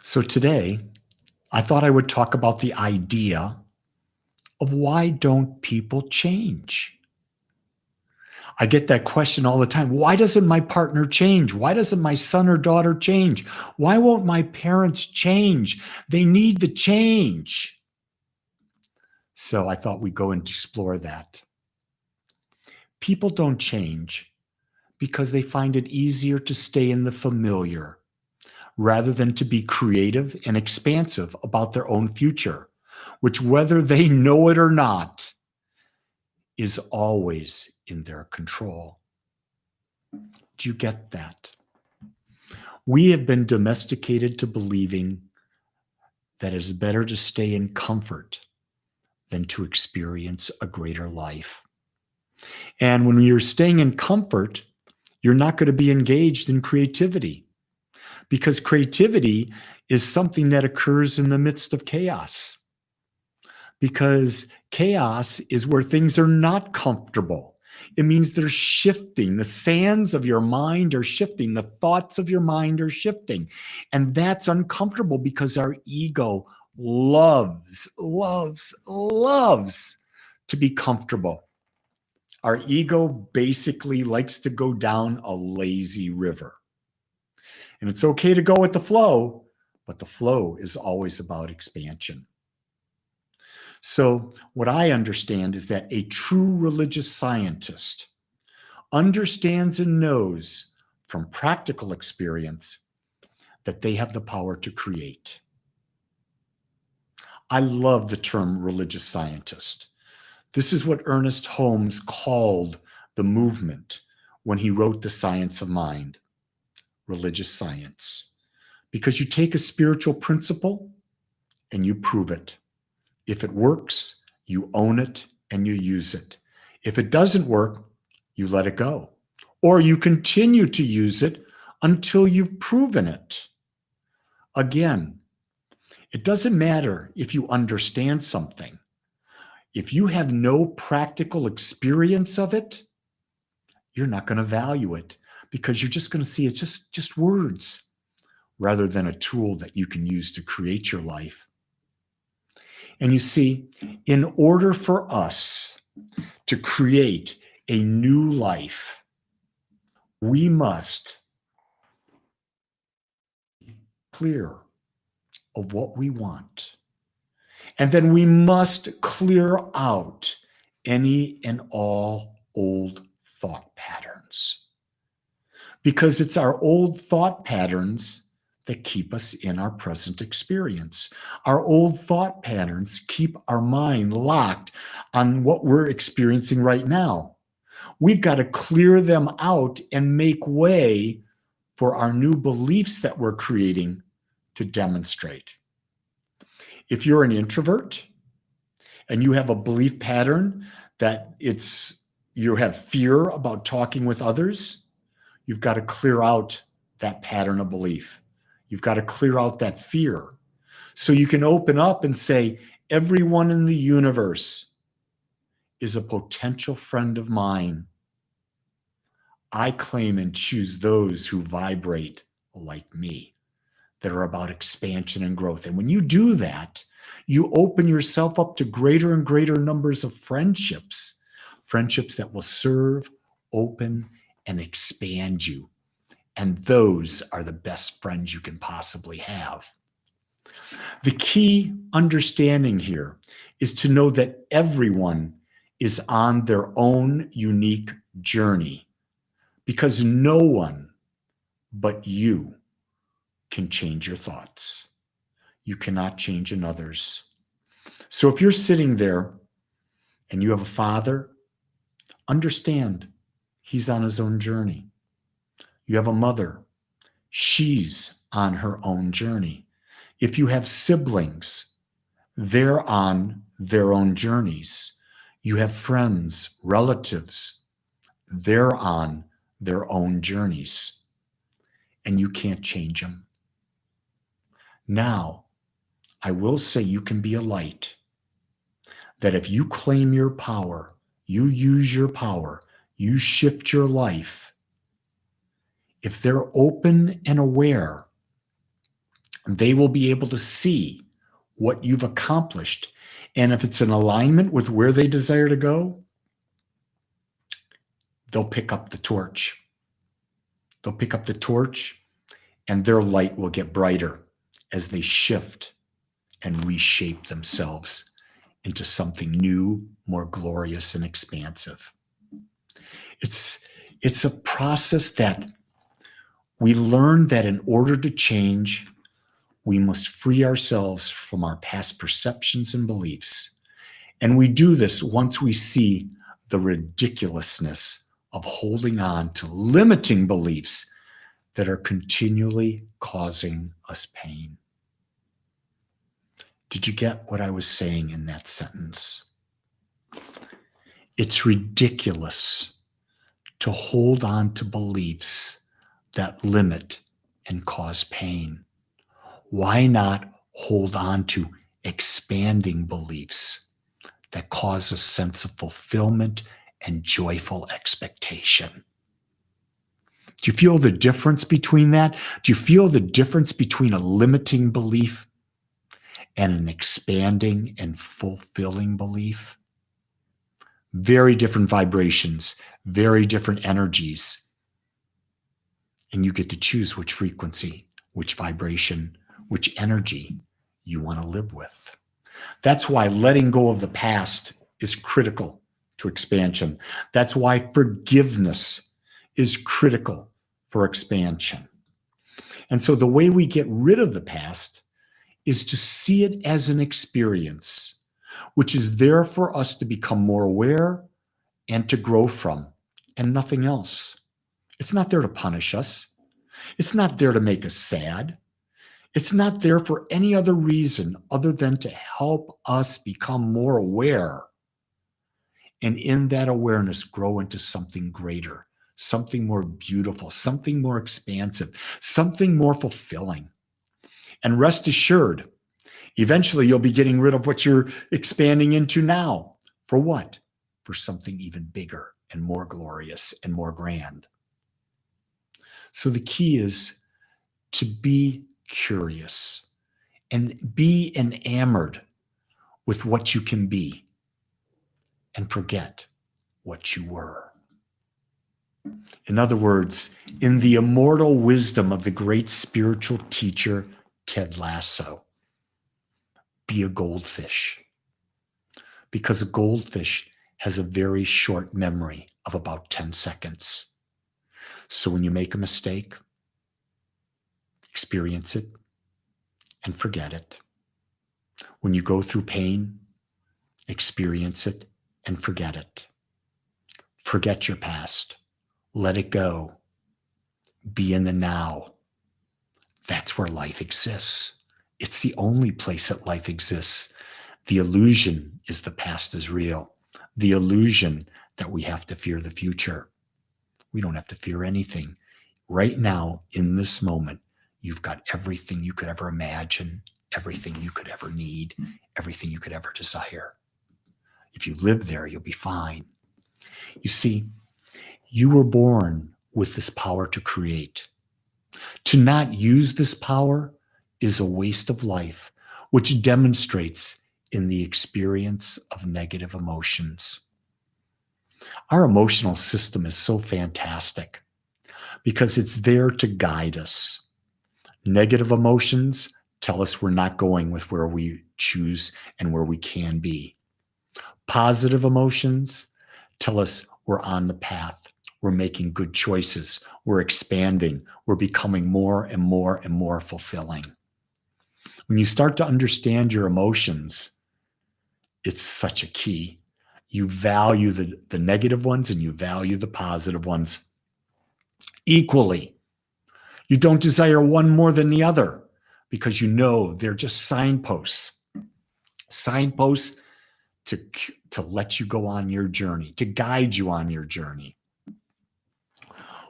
So today, I thought I would talk about the idea of why don't people change? I get that question all the time. Why doesn't my partner change? Why doesn't my son or daughter change? Why won't my parents change? They need to change. So I thought we'd go and explore that. People don't change because they find it easier to stay in the familiar rather than to be creative and expansive about their own future, which, whether they know it or not, is always in their control. Do you get that? We have been domesticated to believing that it is better to stay in comfort than to experience a greater life. And when you're staying in comfort, you're not going to be engaged in creativity, because creativity is something that occurs in the midst of chaos. Because chaos is where things are not comfortable. It means they're shifting. The sands of your mind are shifting. The thoughts of your mind are shifting. And that's uncomfortable because our ego loves to be comfortable. Our ego basically likes to go down a lazy river. And it's okay to go with the flow, but the flow is always about expansion. So, what I understand is that a true religious scientist understands and knows from practical experience that they have the power to create. I love the term religious scientist. This is what Ernest Holmes called the movement when he wrote The Science of Mind, religious science. Because you take a spiritual principle and you prove it. If it works, you own it and you use it. If it doesn't work, you let it go. Or you continue to use it until you've proven it. Again, it doesn't matter if you understand something. If you have no practical experience of it, you're not going to value it because you're just going to see it's just words rather than a tool that you can use to create your life. And you see, in order for us to create a new life, we must be clear of what we want. And then we must clear out any and all old thought patterns. Because it's our old thought patterns that keep us in our present experience. Our old thought patterns keep our mind locked on what we're experiencing right now. We've got to clear them out and make way for our new beliefs that we're creating to demonstrate. If you're an introvert and you have a belief pattern that you have fear about talking with others, you've got to clear out that pattern of belief. You've got to clear out that fear so you can open up and say, everyone in the universe is a potential friend of mine. I claim and choose those who vibrate like me, that are about expansion and growth. And when you do that, you open yourself up to greater and greater numbers of friendships that will serve, open, and expand you. And those are the best friends you can possibly have. The key understanding here is to know that everyone is on their own unique journey, because no one but you can change your thoughts. You cannot change another's. So if you're sitting there and you have a father, understand he's on his own journey. You have a mother, she's on her own journey. If you have siblings, they're on their own journeys. You have friends, relatives, they're on their own journeys, and you can't change them. Now, I will say you can be a light, that if you claim your power, you use your power, you shift your life, if they're open and aware They will be able to see what you've accomplished. And if it's in alignment with where they desire to go, they'll pick up the torch. They'll pick up the torch, and their light will get brighter as they shift and reshape themselves into something new, more glorious and expansive. It's a process that we learn that in order to change, we must free ourselves from our past perceptions and beliefs. And we do this once we see the ridiculousness of holding on to limiting beliefs that are continually causing us pain. Did you get what I was saying in that sentence? It's ridiculous to hold on to beliefs that limit and cause pain. Why not hold on to expanding beliefs that cause a sense of fulfillment and joyful expectation? Do you feel the difference between that? Do you feel the difference between a limiting belief and an expanding and fulfilling belief? Very different vibrations, very different energies. And you get to choose which frequency, which vibration, which energy you want to live with. That's why letting go of the past is critical to expansion. That's why forgiveness is critical for expansion. And so the way we get rid of the past is to see it as an experience, which is there for us to become more aware and to grow from, and nothing else. It's not there to punish us. It's not there to make us sad. It's not there for any other reason other than to help us become more aware. And in that awareness, grow into something greater, something more beautiful, something more expansive, something more fulfilling. And rest assured, eventually you'll be getting rid of what you're expanding into now. For what? For something even bigger and more glorious and more grand. So the key is to be curious and be enamored with what you can be and forget what you were. In other words, in the immortal wisdom of the great spiritual teacher, Ted Lasso, be a goldfish. Because a goldfish has a very short memory of about 10 seconds. So when you make a mistake, experience it and forget it. When you go through pain, experience it and forget it. Forget your past. Let it go. Be in the now. That's where life exists. It's the only place that life exists. The illusion is the past is real. The illusion that we have to fear the future. We don't have to fear anything. Right now, in this moment, you've got everything you could ever imagine, everything you could ever need, everything you could ever desire. If you live there, you'll be fine. You see, you were born with this power to create. To not use this power is a waste of life, which demonstrates in the experience of negative emotions. Our emotional system is so fantastic because it's there to guide us. Negative emotions tell us we're not going with where we choose and where we can be. Positive emotions tell us we're on the path. We're making good choices. We're expanding. We're becoming more and more and more fulfilling. When you start to understand your emotions, it's such a key. You value the negative ones and you value the positive ones equally. You don't desire one more than the other because you know they're just signposts. Signposts to let you go on your journey, to guide you on your journey.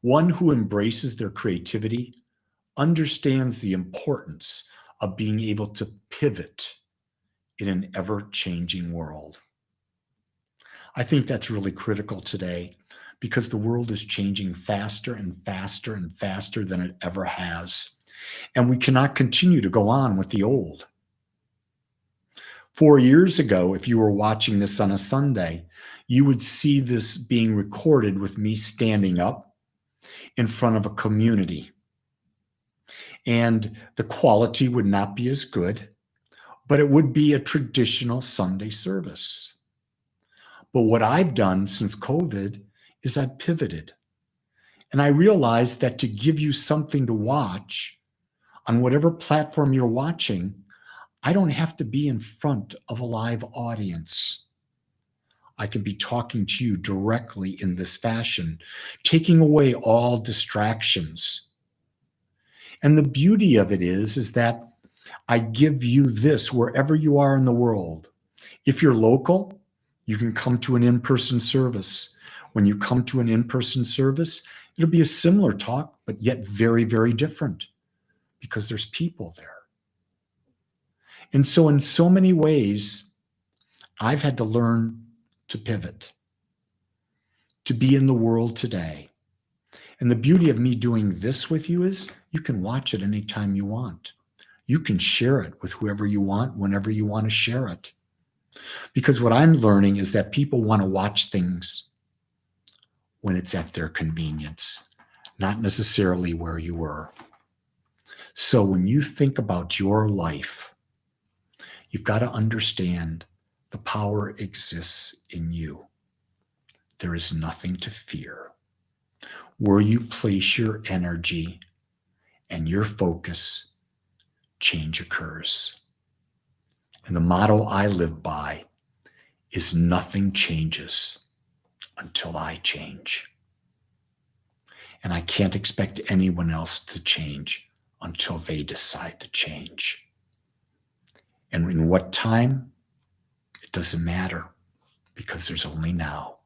One who embraces their creativity understands the importance of being able to pivot in an ever-changing world. I think that's really critical today because the world is changing faster and faster and faster than it ever has. and we cannot continue to go on with the old. 4 years ago, if you were watching this on a Sunday, you would see this being recorded with me standing up in front of a community. And the quality would not be as good, but it would be a traditional Sunday service. But what I've done since COVID is I've pivoted. And I realized that to give you something to watch on whatever platform you're watching, I don't have to be in front of a live audience. I can be talking to you directly in this fashion, taking away all distractions. And the beauty of it is that I give you this wherever you are in the world. If you're local, you can come to an in-person service. When you come to an in-person service, it'll be a similar talk, but yet very, very different because there's people there. And so in so many ways, I've had to learn to pivot, to be in the world today. And the beauty of me doing this with you is you can watch it anytime you want. You can share it with whoever you want, whenever you want to share it. Because what I'm learning is that people want to watch things when it's at their convenience, not necessarily where you were. So when you think about your life, you've got to understand the power exists in you. There is nothing to fear. Where you place your energy and your focus, change occurs. And the motto I live by is nothing changes until I change. And I can't expect anyone else to change until they decide to change. And in what time? It doesn't matter because there's only now.